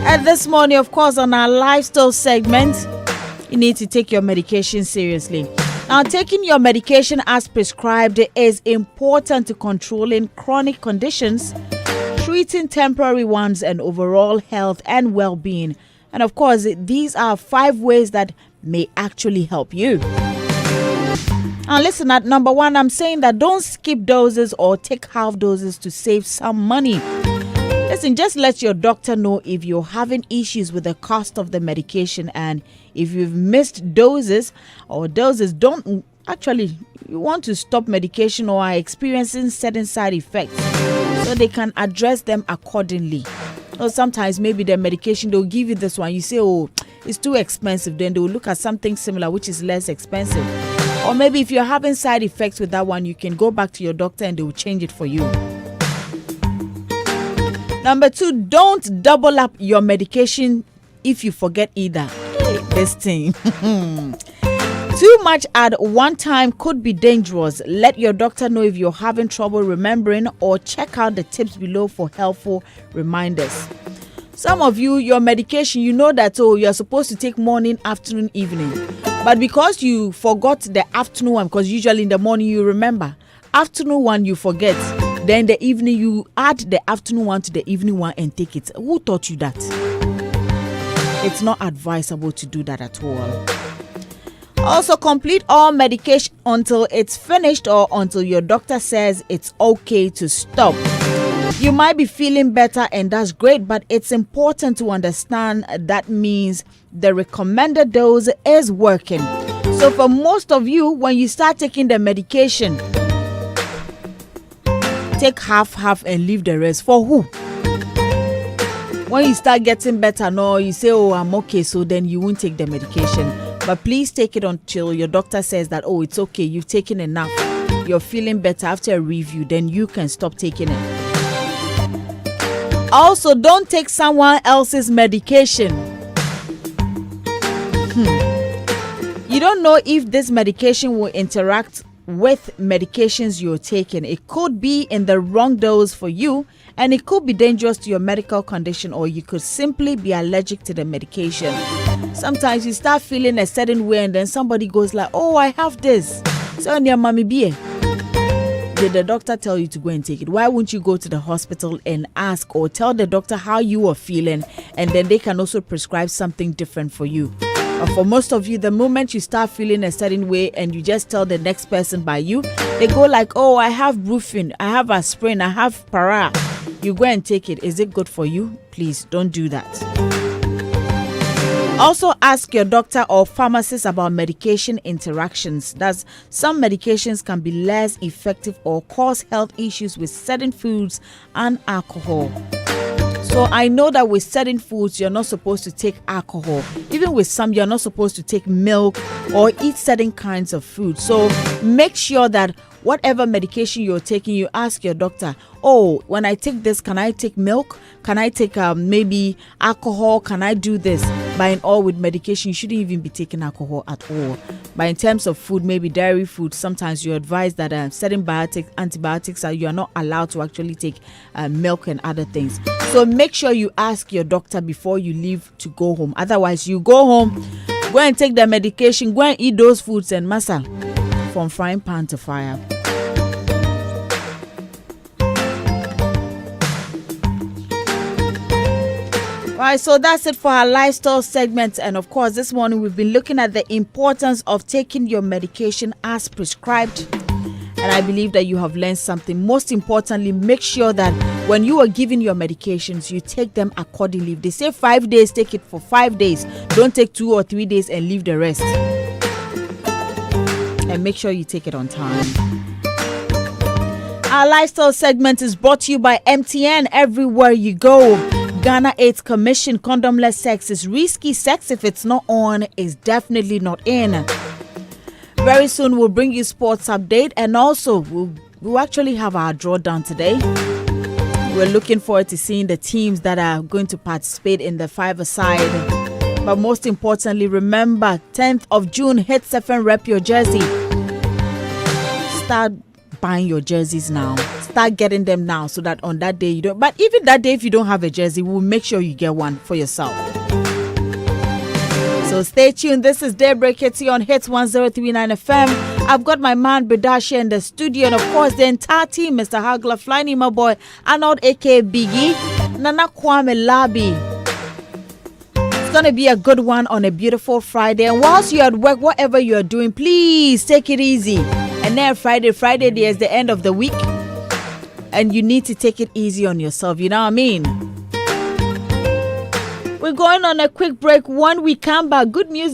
And this morning, of course, on our lifestyle segment, you need to take your medication seriously. Now, taking your medication as prescribed is important to controlling chronic conditions, treating temporary ones, and overall health and well-being. And of course, these are 5 ways that may actually help you. Now, listen, at number 1, I'm saying that don't skip doses or take half doses to save some money. Listen, just let your doctor know if you're having issues with the cost of the medication, and if you've missed doses, don't actually, you want to stop medication or are experiencing certain side effects, so they can address them accordingly. Or sometimes maybe the medication, they'll give you this one, you say, oh, it's too expensive, then they'll look at something similar which is less expensive. Or maybe if you're having side effects with that one, you can go back to your doctor and they will change it for you. Number 2, don't double up your medication if you forget either. This thing. Too much at one time could be dangerous. Let your doctor know if you're having trouble remembering, or check out the tips below for helpful reminders. Some of you, your medication, you know that you're supposed to take morning, afternoon, evening. But because you forgot the afternoon one, because usually in the morning you remember, afternoon one you forget, then the evening you add the afternoon one to the evening one and take it. Who taught you that? It's not advisable to do that at all. Also, complete all medication until it's finished or until your doctor says it's okay to stop. You might be feeling better and that's great, but it's important to understand that means the recommended dose is working. So for most of you, when you start taking the medication, take half and leave the rest. For who? When you start getting better, no, you say, oh, I'm okay, so then you won't take the medication. But please take it until your doctor says that, oh, it's okay, you've taken enough, you're feeling better after a review, then you can stop taking it. Also, don't take someone else's medication. You don't know if this medication will interact with medications you're taking. It could be in the wrong dose for you, and it could be dangerous to your medical condition, or you could simply be allergic to the medication. Sometimes you start feeling a certain way and then somebody goes like, oh, I have this. So near mommy be. Did the doctor tell you to go and take it? Why won't you go to the hospital and ask, or tell the doctor how you are feeling, and then they can also prescribe something different for you? For most of you, the moment you start feeling a certain way and you just tell the next person by you, they go like, oh, I have brufen, I have aspirin, I have para. You go and take it. Is it good for you? Please don't do that. Also, ask your doctor or pharmacist about medication interactions. That's some medications can be less effective or cause health issues with certain foods and alcohol. So I know that with certain foods, you're not supposed to take alcohol. Even with some, you're not supposed to take milk or eat certain kinds of food. So make sure that whatever medication you're taking, you ask your doctor, oh, when I take this, can I take milk? Can I take maybe alcohol? Can I do this? But in all, with medication, you shouldn't even be taking alcohol at all. But in terms of food, maybe dairy food, sometimes you advise that certain antibiotics you are not allowed to actually take milk and other things. So make sure you ask your doctor before you leave to go home. Otherwise, you go home, go and take the medication, go and eat those foods and massa from frying pan to fire. Right, so that's it for our lifestyle segment. And of course, this morning we've been looking at the importance of taking your medication as prescribed. And I believe that you have learned something. Most importantly, make sure that when you are giving your medications, you take them accordingly. If they say 5 days, take it for 5 days. Don't take 2 or 3 days and leave the rest. And make sure you take it on time. Our lifestyle segment is brought to you by MTN. Everywhere you go. Ghana AIDS Commission, condomless sex is risky. Sex, if it's not on, is definitely not in. Very soon we'll bring you sports update, and also we'll actually have our drawdown today. We're looking forward to seeing the teams that are going to participate in the five-a-side. But most importantly, remember, 10th of June, Hitz FM, rep your jersey. Start buying your jerseys now. Start getting them now so that on that day you don't. But even that day, if you don't have a jersey, we'll make sure you get one for yourself. So stay tuned. This is Daybreak Hitz on Hits 1039 FM. I've got my man Bidasha in the studio, and of course the entire team, Mr. Hagler, Flying my boy, Arnold aka Biggie, Nana Kwame Labi. It's gonna be a good one on a beautiful Friday. And whilst you're at work, whatever you're doing, please take it easy. And then Friday is the end of the week, and you need to take it easy on yourself. You know what I mean? We're going on a quick break. When we come back, good music.